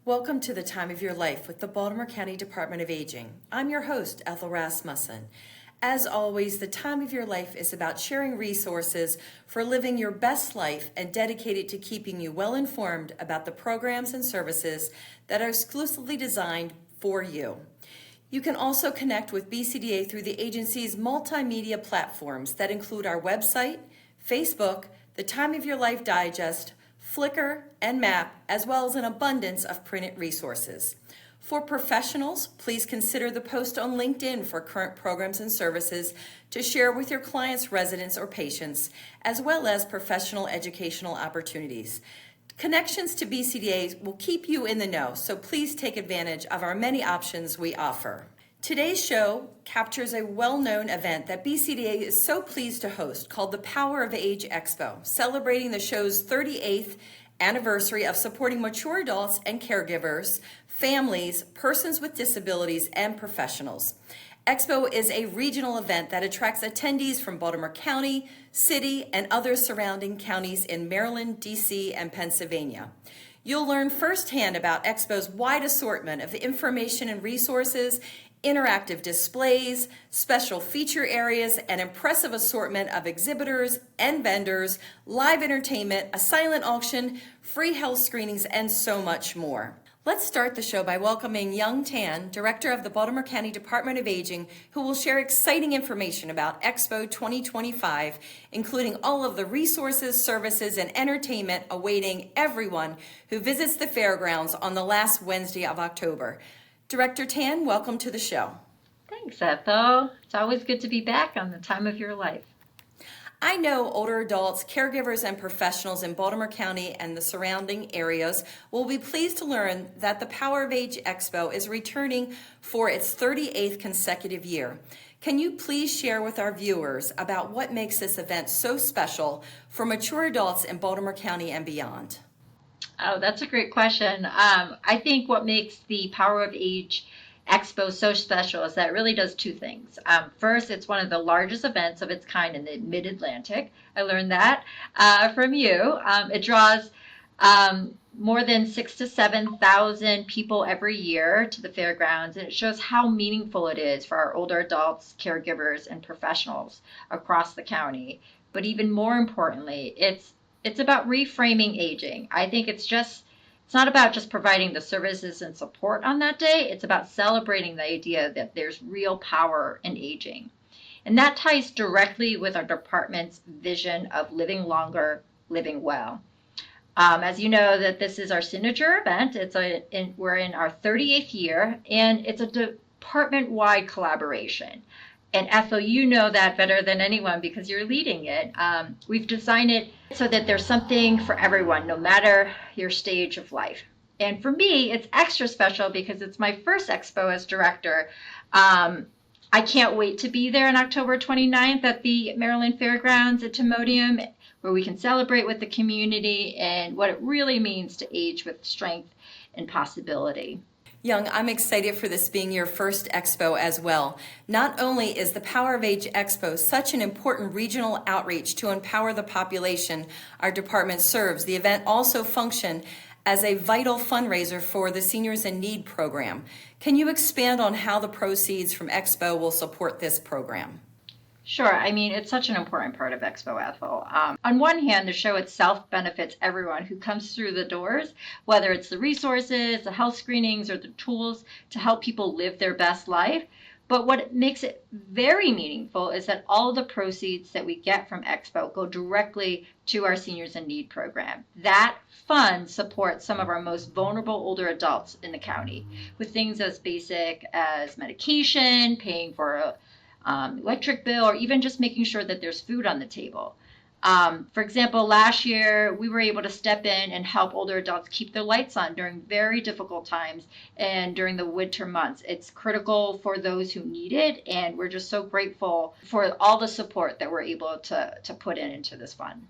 Welcome to the Time of Your Life with the Baltimore County Department of Aging. I'm your host, Ethel. As always, the time of your life is about sharing resources for living your best life and dedicated to keeping you well informed about the programs and services that are exclusively designed for you. You can also connect with BCDA through the agency's multimedia platforms that include our website, Facebook, the Time of Your Life Digest, Flickr, and Map, as well as an abundance of printed resources. For professionals, please consider the post on LinkedIn for current programs and services to share with your clients, residents, or patients, as well as professional educational opportunities. Connections to BCDA will keep you in the know, so please take advantage of our many options we offer. Today's show captures a well-known event that BCDA is so pleased to host called the Power of Age Expo, celebrating the show's 38th anniversary of supporting mature adults and caregivers, families, persons with disabilities, and professionals. Expo is a regional event that attracts attendees from Baltimore County, City, and other surrounding counties in Maryland, D.C., and Pennsylvania. You'll learn firsthand about Expo's wide assortment of information and resources, interactive displays, special feature areas, an impressive assortment of exhibitors and vendors, live entertainment, a silent auction, free health screenings, and so much more. Let's start the show by welcoming Young Tan, Director of the Baltimore County Department of Aging, who will share exciting information about Expo 2025, including all of the resources, services, and entertainment awaiting everyone who visits the fairgrounds on the last Wednesday of October. Director Tan, welcome to the show. Thanks, Ethel. It's always good to be back on the Time of Your Life. I know older adults, caregivers, and professionals in Baltimore County and the surrounding areas will be pleased to learn that the Power of Age Expo is returning for its 38th consecutive year. Can you please share with our viewers about what makes this event so special for mature adults in Baltimore County and beyond? Oh, that's a great question. I think what makes the Power of Age Expo so special is that it really does two things. First, it's one of the largest events of its kind in the Mid-Atlantic. I learned that from you. It draws more than 6,000 to 7,000 people every year to the fairgrounds, and it shows how meaningful it is for our older adults, caregivers, and professionals across the county. But even more importantly, it's about reframing aging. I think it's not about just providing the services and support on that day. It's about celebrating the idea that there's real power in aging. And that ties directly with our department's vision of living longer, living well. As you know, that this is our signature event. We're in our 38th year, and it's a department-wide collaboration. And Ethel, you know that better than anyone because you're leading it. We've designed it so that there's something for everyone, no matter your stage of life. And for me, it's extra special because it's my first expo as director. I can't wait to be there on October 29th at the Maryland Fairgrounds at Timonium, where we can celebrate with the community and what it really means to age with strength and possibility. Young, I'm excited for this being your first expo as well. Not only is the Power of Age Expo such an important regional outreach to empower the population our department serves, the event also functions as a vital fundraiser for the Seniors in Need program. Can you expand on how the proceeds from Expo will support this program? Sure. I mean, it's such an important part of Expo, Ethel. On one hand, the show itself benefits everyone who comes through the doors, whether it's the resources, the health screenings, or the tools to help people live their best life. But what makes it very meaningful is that all the proceeds that we get from Expo go directly to our Seniors in Need program. That fund supports some of our most vulnerable older adults in the county with things as basic as medication, paying for electric bill, or even just making sure that there's food on the table. For example, last year, we were able to step in and help older adults keep their lights on during very difficult times and during the winter months. It's critical for those who need it, and we're just so grateful for all the support that we're able to put into this fund.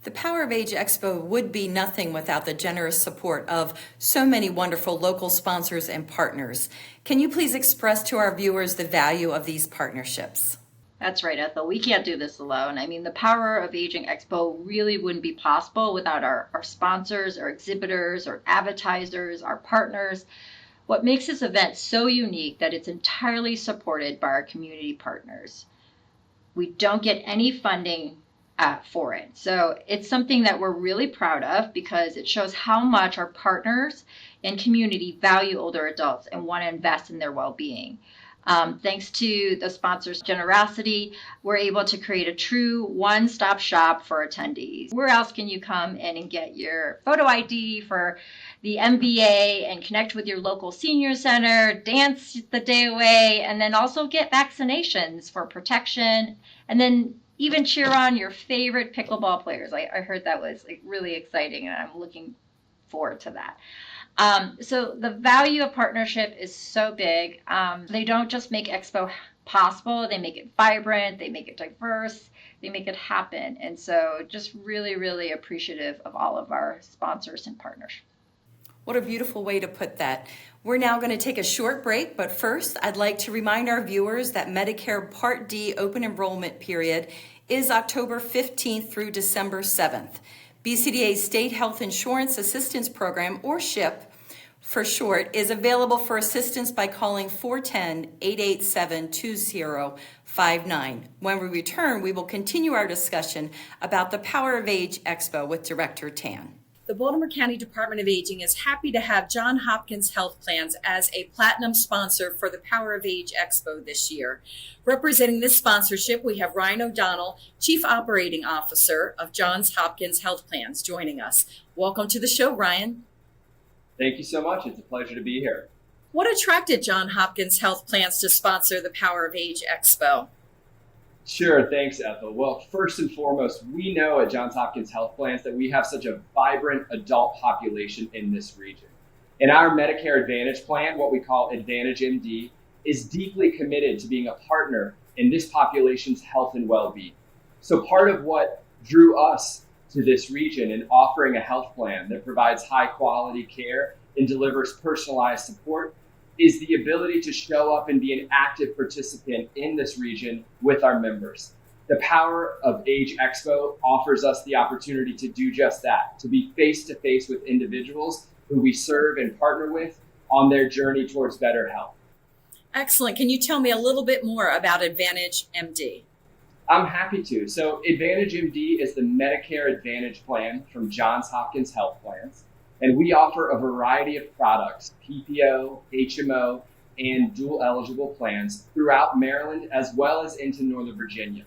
The Power of Age Expo would be nothing without the generous support of so many wonderful local sponsors and partners. Can you please express to our viewers the value of these partnerships? That's right, Ethel. We can't do this alone. I mean, the Power of Aging Expo really wouldn't be possible without our sponsors, our exhibitors, our advertisers, our partners. What makes this event so unique that it's entirely supported by our community partners. We don't get any funding for it. So it's something that we're really proud of because it shows how much our partners and community value older adults and want to invest in their well-being. Thanks to the sponsors' generosity, we're able to create a true one-stop shop for attendees. Where else can you come in and get your photo ID for the MBA and connect with your local senior center, dance the day away, and then also get vaccinations for protection, and then even cheer on your favorite pickleball players. I heard that was like really exciting, and I'm looking forward to that. So the value of partnership is so big. They don't just make Expo possible, they make it vibrant, they make it diverse, they make it happen. And so just really, really appreciative of all of our sponsors and partners. What a beautiful way to put that. We're now going to take a short break, but first I'd like to remind our viewers that Medicare Part D open enrollment period is October 15th through December 7th. BCDA's State Health Insurance Assistance Program, or SHIP for short, is available for assistance by calling 410-887-2059. When we return, we will continue our discussion about the Power of Age Expo with Director Tan. The Baltimore County Department of Aging is happy to have Johns Hopkins Health Plans as a platinum sponsor for the Power of Age Expo this year. Representing this sponsorship, we have Ryan O'Donnell, Chief Operating Officer of Johns Hopkins Health Plans, joining us. Welcome to the show, Ryan. Thank you so much. It's a pleasure to be here. What attracted Johns Hopkins Health Plans to sponsor the Power of Age Expo? Sure. Thanks, Ethel. Well, first and foremost, we know at Johns Hopkins Health Plans that we have such a vibrant adult population in this region. And our Medicare Advantage plan, what we call Advantage MD, is deeply committed to being a partner in this population's health and well-being. So part of what drew us to this region in offering a health plan that provides high quality care and delivers personalized support is the ability to show up and be an active participant in this region with our members. The Power of Age Expo offers us the opportunity to do just that, to be face-to-face with individuals who we serve and partner with on their journey towards better health. Excellent. Can you tell me a little bit more about Advantage MD? I'm happy to. So Advantage MD is the Medicare Advantage plan from Johns Hopkins Health Plans. And we offer a variety of products, PPO, HMO, and dual eligible plans throughout Maryland as well as into Northern Virginia.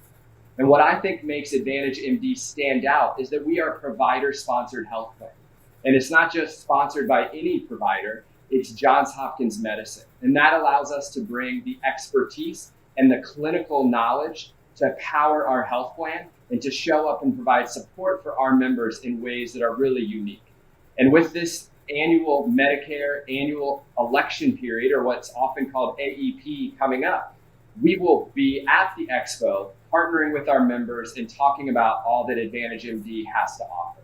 And what I think makes Advantage MD stand out is that we are a provider-sponsored health plan. And it's not just sponsored by any provider, it's Johns Hopkins Medicine. And that allows us to bring the expertise and the clinical knowledge to power our health plan and to show up and provide support for our members in ways that are really unique. And with this annual Medicare annual election period, or what's often called AEP, coming up, we will be at the Expo partnering with our members and talking about all that Advantage MD has to offer.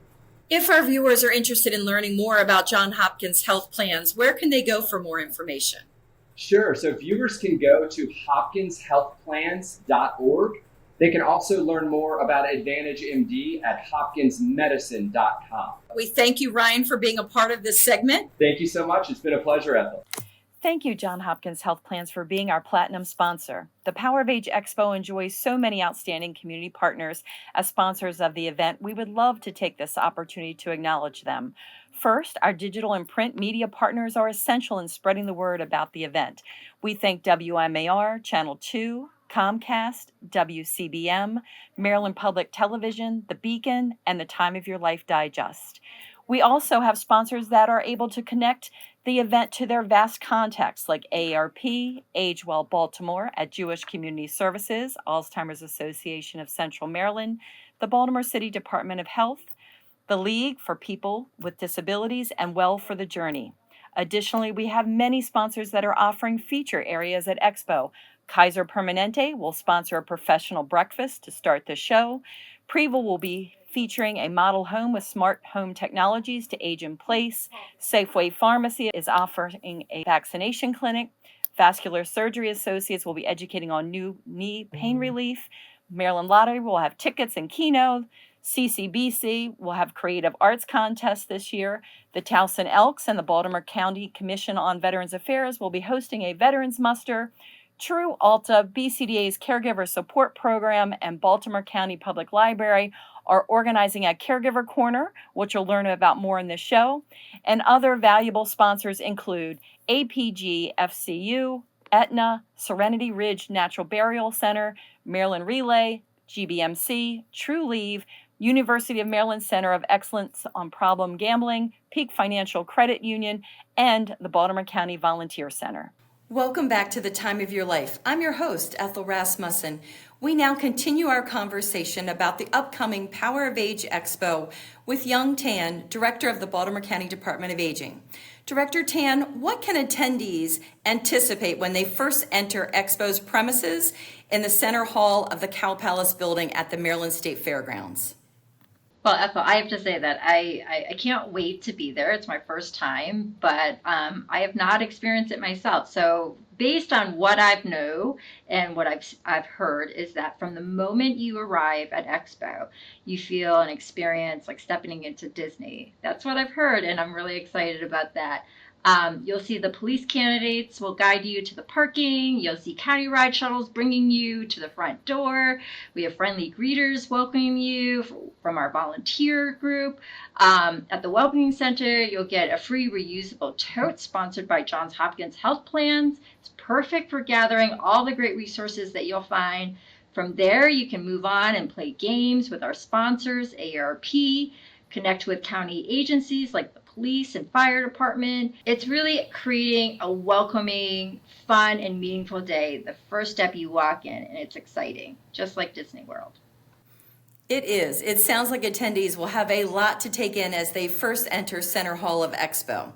If our viewers are interested in learning more about Johns Hopkins Health Plans, where can they go for more information? Sure. So viewers can go to hopkinshealthplans.org. They can also learn more about Advantage MD at hopkinsmedicine.com. We thank you, Ryan, for being a part of this segment. Thank you so much. It's been a pleasure, Ethel. Thank you, Johns Hopkins Health Plans, for being our platinum sponsor. The Power of Age Expo enjoys so many outstanding community partners as sponsors of the event. We would love to take this opportunity to acknowledge them. First, our digital and print media partners are essential in spreading the word about the event. We thank WMAR, Channel 2, Comcast, WCBM, Maryland Public Television, The Beacon, and the Time of Your Life Digest. We also have sponsors that are able to connect the event to their vast contacts like AARP, Age Well Baltimore at Jewish Community Services, Alzheimer's Association of Central Maryland, the Baltimore City Department of Health, the League for People with Disabilities, and Well for the Journey. Additionally, we have many sponsors that are offering feature areas at Expo. Kaiser Permanente will sponsor a professional breakfast to start the show. Previl will be featuring a model home with smart home technologies to age in place. Safeway Pharmacy is offering a vaccination clinic. Vascular Surgery Associates will be educating on new knee pain relief. Maryland Lottery will have tickets and keynote. CCBC will have creative arts contests this year. The Towson Elks and the Baltimore County Commission on Veterans Affairs will be hosting a veterans muster. True Alta, BCDA's Caregiver Support Program, and Baltimore County Public Library are organizing a Caregiver Corner, which you'll learn about more in this show. And other valuable sponsors include APG FCU, Aetna, Serenity Ridge Natural Burial Center, Maryland Relay, GBMC, True Leave, University of Maryland Center of Excellence on Problem Gambling, Peak Financial Credit Union, and the Baltimore County Volunteer Center. Welcome back to The Time of Your Life. I'm your host, Ethel Rasmussen. We now continue our conversation about the upcoming Power of Age Expo with Young Tan, Director of the Baltimore County Department of Aging. Director Tan, what can attendees anticipate when they first enter Expo's premises in the Center Hall of the Cow Palace building at the Maryland State Fairgrounds? Well, Ethel, I have to say that I can't wait to be there. It's my first time, but I have not experienced it myself. So based on what I know and what I've heard is that from the moment you arrive at Expo, you feel an experience like stepping into Disney. That's what I've heard, and I'm really excited about that. You'll see the police candidates will guide you to the parking. You'll see county ride shuttles bringing you to the front door. We have friendly greeters welcoming you from our volunteer group. At the Welcoming Center, you'll get a free reusable tote sponsored by Johns Hopkins Health Plans. It's perfect for gathering all the great resources that you'll find. From there, you can move on and play games with our sponsors, AARP, connect with county agencies like the police and fire department. It's really creating a welcoming, fun, and meaningful day the first step you walk in, and it's exciting, just like Disney World. It is. It sounds like attendees will have a lot to take in as they first enter Center Hall of Expo.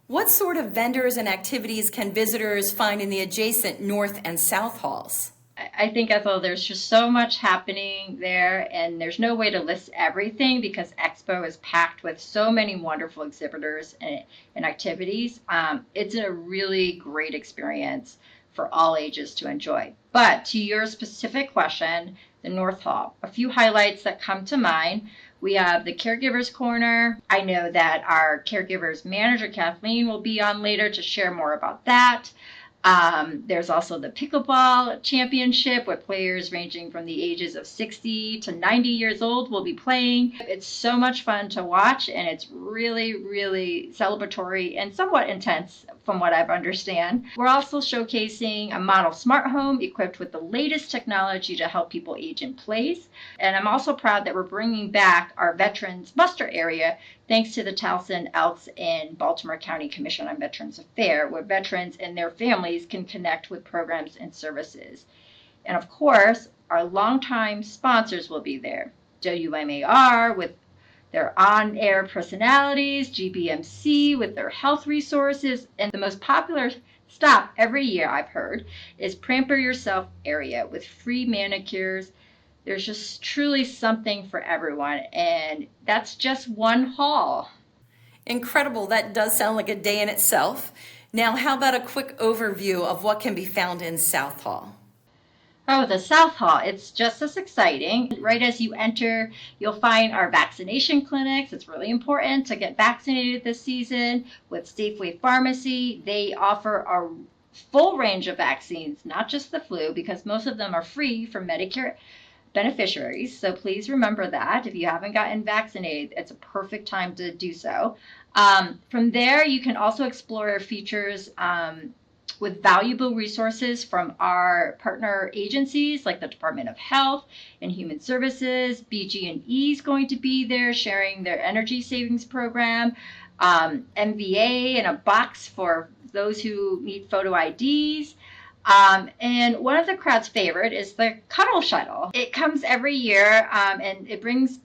What sort of vendors and activities can visitors find in the adjacent North and South Halls? I think, Ethel, there's just so much happening there, and there's no way to list everything because Expo is packed with so many wonderful exhibitors and activities. It's a really great experience for all ages to enjoy. But to your specific question, the North Hall, a few highlights that come to mind. We have the Caregivers Corner. I know that our Caregivers Manager, Kathleen, will be on later to share more about that. There's also the Pickleball Championship, where players ranging from the ages of 60 to 90 years old will be playing. It's so much fun to watch, and it's really, really celebratory and somewhat intense from what I understand. We're also showcasing a model smart home equipped with the latest technology to help people age in place. And I'm also proud that we're bringing back our Veterans Muster area thanks to the Towson Elks and Baltimore County Commission on Veterans Affairs, where veterans and their families can connect with programs and services. And of course, our longtime sponsors will be there. WMAR with their on-air personalities, GBMC with their health resources, and the most popular stop every year I've heard is Pamper Yourself area with free manicures. There's just truly something for everyone, and that's just one hall. Incredible. That does sound like a day in itself. Now, how about a quick overview of what can be found in South Hall? Oh, the South Hall, it's just as exciting. Right as you enter, you'll find our vaccination clinics. It's really important to get vaccinated this season with Safeway Pharmacy. They offer a full range of vaccines, not just the flu, because most of them are free for Medicare beneficiaries. So please remember that. If you haven't gotten vaccinated, it's a perfect time to do so. From there, you can also explore features with valuable resources from our partner agencies like the Department of Health and Human Services. BG&E is going to be there sharing their energy savings program. MVA and a box for those who need photo IDs. And one of the crowd's favorite is the Cuddle Shuttle. It comes every year and it brings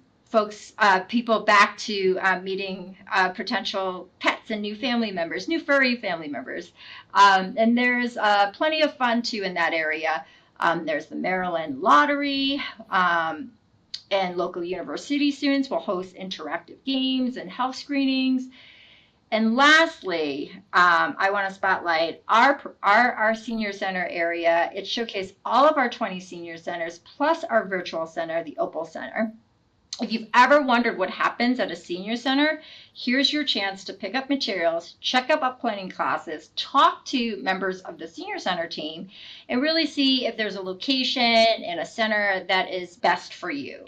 people back to meeting potential pets and new family members, new furry family members. And there's plenty of fun too in that area. There's the Maryland Lottery, and local university students will host interactive games and health screenings. And lastly, I want to spotlight our senior center area. It showcased all of our 20 senior centers plus our virtual center, the Opal Center. If you've ever wondered what happens at a senior center, here's your chance to pick up materials, check out upcoming classes, talk to members of the senior center team, and really see if there's a location and a center that is best for you.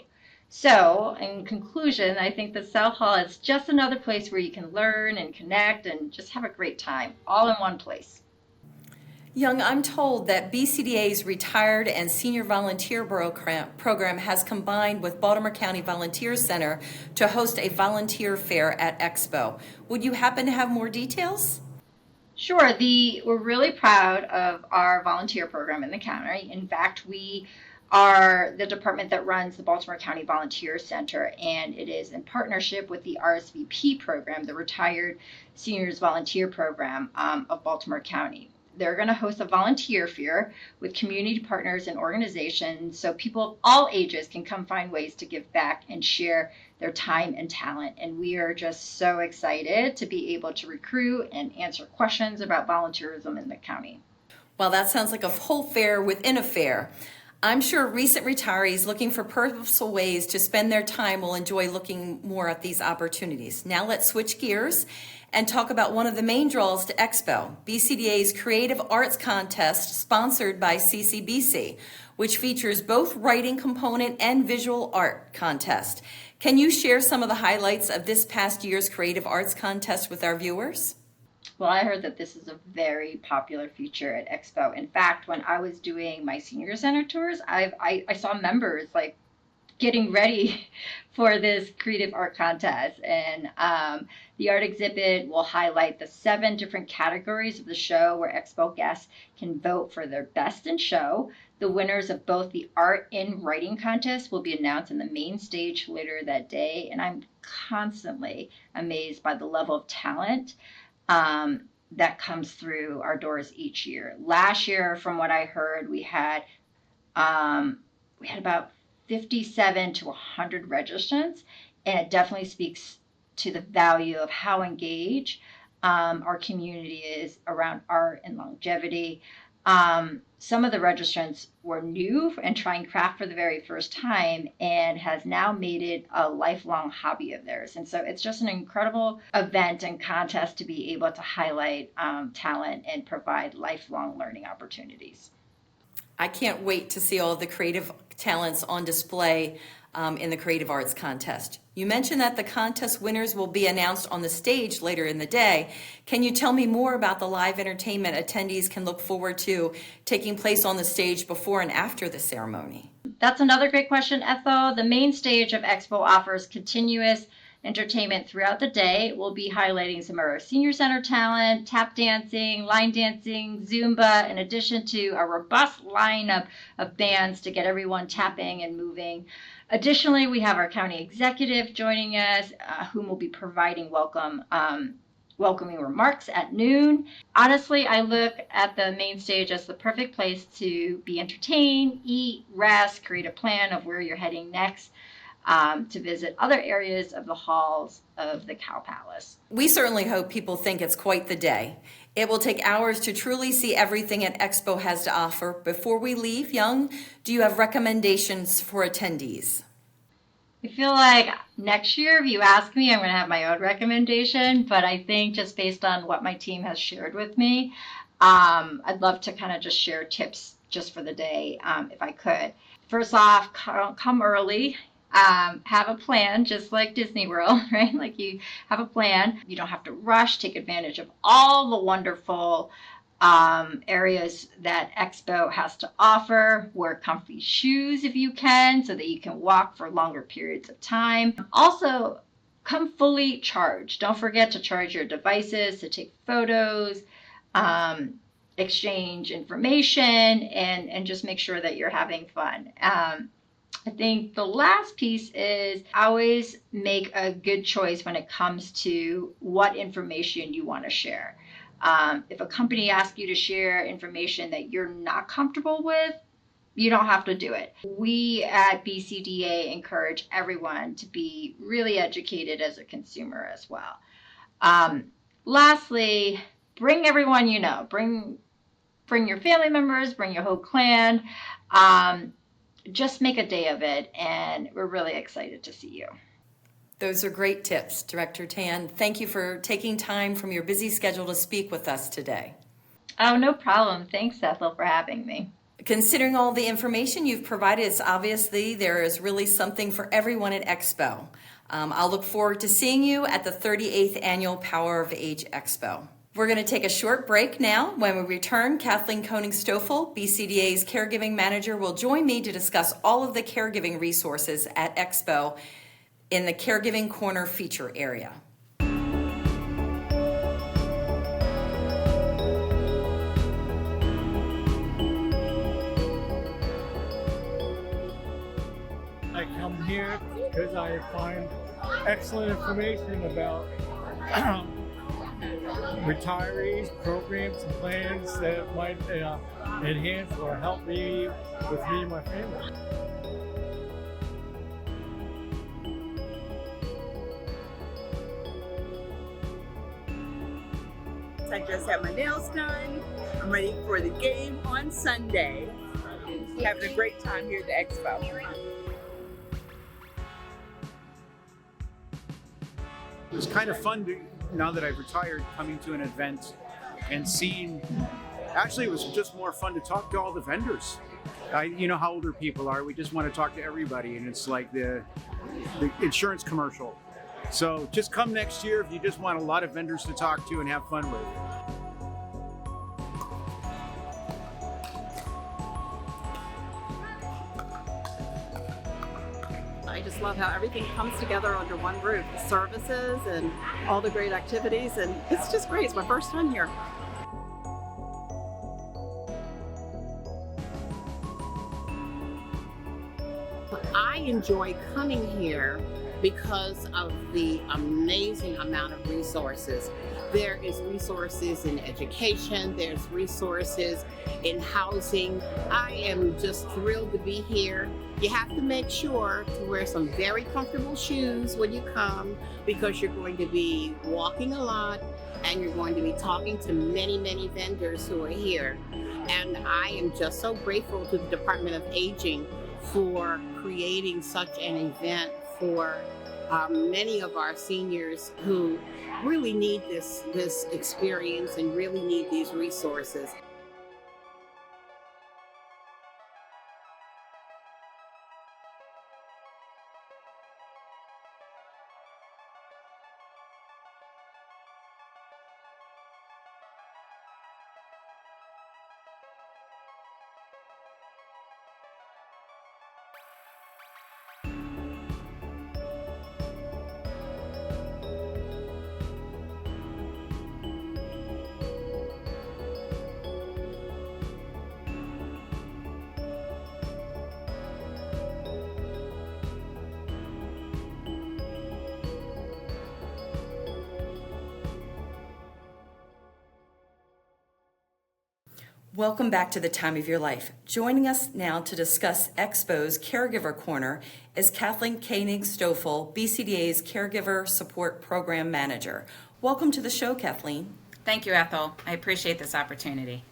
So, in conclusion, I think the South Hall is just another place where you can learn and connect and just have a great time, all in one place. Young, I'm told that BCDA's Retired and Senior Volunteer Program has combined with Baltimore County Volunteer Center to host a volunteer fair at Expo. Would you happen to have more details? Sure. We're really proud of our volunteer program in the county. In fact, we are the department that runs the Baltimore County Volunteer Center, and it is in partnership with the RSVP program, the Retired Seniors Volunteer Program of Baltimore County. They're going to host a volunteer fair with community partners and organizations so people of all ages can come find ways to give back and share their time and talent. And we are just so excited to be able to recruit and answer questions about volunteerism in the county. Well, that sounds like a whole fair within a fair. I'm sure recent retirees looking for purposeful ways to spend their time will enjoy looking more at these opportunities. Now let's switch gears and talk about one of the main draws to Expo, BCDA's Creative Arts Contest sponsored by CCBC, which features both writing component and visual art contest. Can you share some of the highlights of this past year's Creative Arts Contest with our viewers? Well, I heard that this is a very popular feature at Expo. In fact, when I was doing my senior center tours, I saw members like getting ready for this creative art contest. And the art exhibit will highlight the 7 different categories of the show where Expo guests can vote for their best in show. The winners of both the art and writing contest will be announced on the main stage later that day. And I'm constantly amazed by the level of talent that comes through our doors each year. Last year, from what I heard, we had about 57 to 100 registrants, and it definitely speaks to the value of how engaged our community is around art and longevity. Some of the registrants were new and trying craft for the very first time and has now made it a lifelong hobby of theirs. And so it's just an incredible event and contest to be able to highlight talent and provide lifelong learning opportunities. I can't wait to see all the creative talents on display in the Creative Arts Contest. You mentioned that the contest winners will be announced on the stage later in the day. Can you tell me more about the live entertainment attendees can look forward to taking place on the stage before and after the ceremony? That's another great question, Ethel. The main stage of Expo offers continuous entertainment throughout the day. We'll be highlighting some of our senior center talent, tap dancing, line dancing, Zumba, in addition to a robust lineup of bands to get everyone tapping and moving. Additionally, we have our county executive joining us, whom will be providing welcoming remarks at noon. Honestly, I look at the main stage as the perfect place to be entertained, eat, rest, create a plan of where you're heading next, to visit other areas of the halls of the Cow Palace. We certainly hope people think it's quite the day. It will take hours to truly see everything at Expo has to offer. Before we leave, Young, do you have recommendations for attendees? I feel like next year, if you ask me, I'm going to have my own recommendation, but I think just based on what my team has shared with me, I'd love to kind of just share tips just for the day, if I could. First off, come early. Have a plan, just like Disney World, right? Like you have a plan. You don't have to rush. Take advantage of all the wonderful areas that Expo has to offer. Wear comfy shoes if you can, so that you can walk for longer periods of time. Also, come fully charged. Don't forget to charge your devices to take photos, exchange information, and just make sure that you're having fun. I think the last piece is always make a good choice when it comes to what information you want to share. If a company asks you to share information that you're not comfortable with, you don't have to do it. We at BCDA encourage everyone to be really educated as a consumer as well. lastly, bring everyone you know. Bring your family members, bring your whole clan. Just make a day of it, and we're really excited to see you. Those are great tips, Director Tan. Thank you for taking time from your busy schedule to speak with us today. Oh, no problem. Thanks, Ethel, for having me. Considering all the information you've provided, it's obviously there is really something for everyone at Expo. I'll look forward to seeing you at the 38th Annual Power of Age Expo. We're going to take a short break now. When we return, Kathleen Koenig-Stoffel, BCDA's Caregiving Manager, will join me to discuss all of the caregiving resources at Expo in the Caregiving Corner feature area. I come here because I find excellent information about retirees, programs, and plans that might enhance or help me with me and my family. I just had my nails done. I'm ready for the game on Sunday. Having a great time here at the Expo. It was kind of fun to, now that I've retired, coming to an event and seeing, actually it was just more fun to talk to all the vendors. You know how older people are, we just want to talk to everybody, and it's like the insurance commercial. So just come next year if you just want a lot of vendors to talk to and have fun with. I just love how everything comes together under one roof, the services and all the great activities, and it's just great. It's my first time here. I enjoy coming here because of the amazing amount of resources. There is resources in education, there's resources in housing. I am just thrilled to be here. You have to make sure to wear some very comfortable shoes when you come, because you're going to be walking a lot and you're going to be talking to many, many vendors who are here. And I am just so grateful to the Department of Aging for creating such an event for many of our seniors who really need this experience and really need these resources. Welcome back to the time of your life. Joining us now to discuss Expo's Caregiver Corner is Kathleen Koenig-Stoffel, BCDA's Caregiver Support Program Manager. Welcome to the show, Kathleen. Thank you, Ethel. I appreciate this opportunity.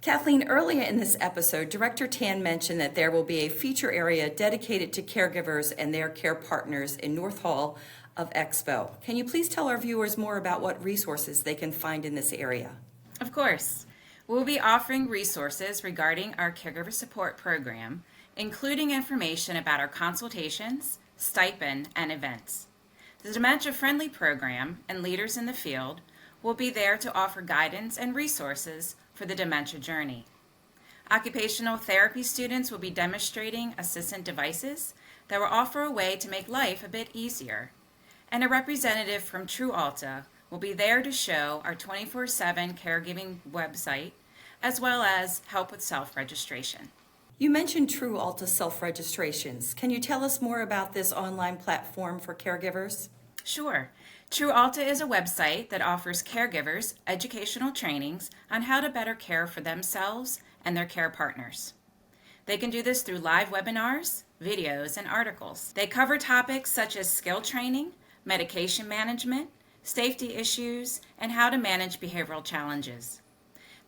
Kathleen, earlier in this episode, Director Tan mentioned that there will be a feature area dedicated to caregivers and their care partners in North Hall of Expo. Can you please tell our viewers more about what resources they can find in this area? Of course. We'll be offering resources regarding our Caregiver Support Program, including information about our consultations, stipend, and events. The Dementia-Friendly Program and leaders in the field will be there to offer guidance and resources for the dementia journey. Occupational therapy students will be demonstrating assistant devices that will offer a way to make life a bit easier. And a representative from True Alta will be there to show our 24/7 caregiving website, as well as help with self-registration. You mentioned True Alta self-registrations. Can you tell us more about this online platform for caregivers? Sure. True Alta is a website that offers caregivers educational trainings on how to better care for themselves and their care partners. They can do this through live webinars, videos, and articles. They cover topics such as skill training, medication management, safety issues, and how to manage behavioral challenges.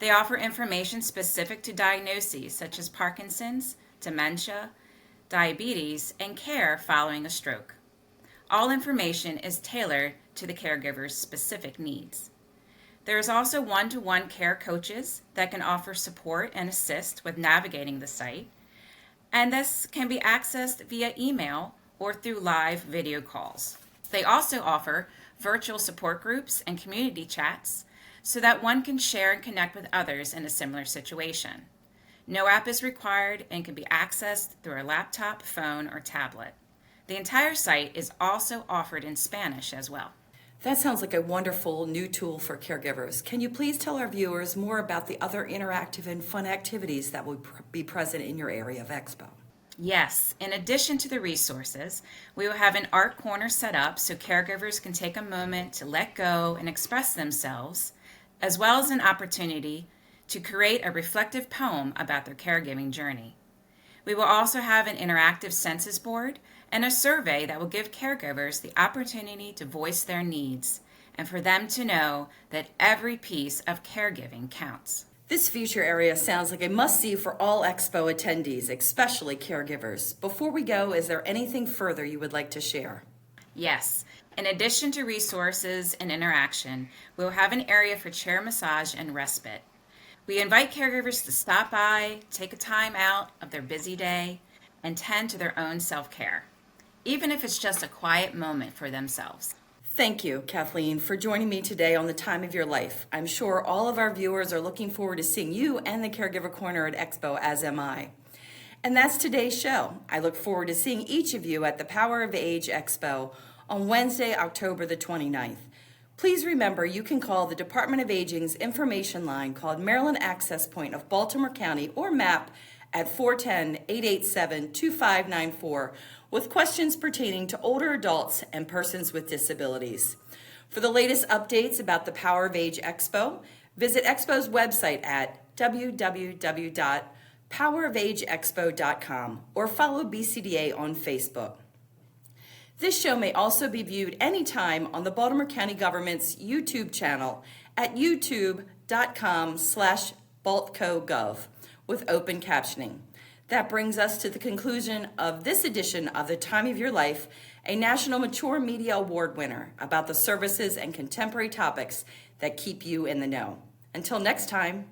They offer information specific to diagnoses such as Parkinson's, dementia, diabetes, and care following a stroke. All information is tailored to the caregiver's specific needs. There is also one-to-one care coaches that can offer support and assist with navigating the site, and this can be accessed via email or through live video calls. They also offer virtual support groups and community chats so that one can share and connect with others in a similar situation. No app is required and can be accessed through a laptop, phone, or tablet. The entire site is also offered in Spanish as well. That sounds like a wonderful new tool for caregivers. Can you please tell our viewers more about the other interactive and fun activities that will be present in your area of Expo? Yes, in addition to the resources, we will have an art corner set up so caregivers can take a moment to let go and express themselves, as well as an opportunity to create a reflective poem about their caregiving journey. We will also have an interactive census board and a survey that will give caregivers the opportunity to voice their needs and for them to know that every piece of caregiving counts. This future area sounds like a must-see for all Expo attendees, especially caregivers. Before we go, is there anything further you would like to share? Yes. In addition to resources and interaction, we'll have an area for chair massage and respite. We invite caregivers to stop by, take a time out of their busy day, and tend to their own self-care, even if it's just a quiet moment for themselves. Thank you, Kathleen, for joining me today on the Time of Your Life. I'm sure all of our viewers are looking forward to seeing you and the Caregiver Corner at Expo, as am I. And that's today's show. I look forward to seeing each of you at the Power of Age Expo on Wednesday, October the 29th. Please remember you can call the Department of Aging's information line called Maryland Access Point of Baltimore County or MAP at 410-887-2594 with questions pertaining to older adults and persons with disabilities. For the latest updates about the Power of Age Expo, visit Expo's website at www.powerofagexpo.com or follow BCDA on Facebook. This show may also be viewed anytime on the Baltimore County Government's YouTube channel at youtube.com/baltcogov with open captioning. That brings us to the conclusion of this edition of The Time of Your Life, a National Mature Media Award winner about the services and contemporary topics that keep you in the know. Until next time.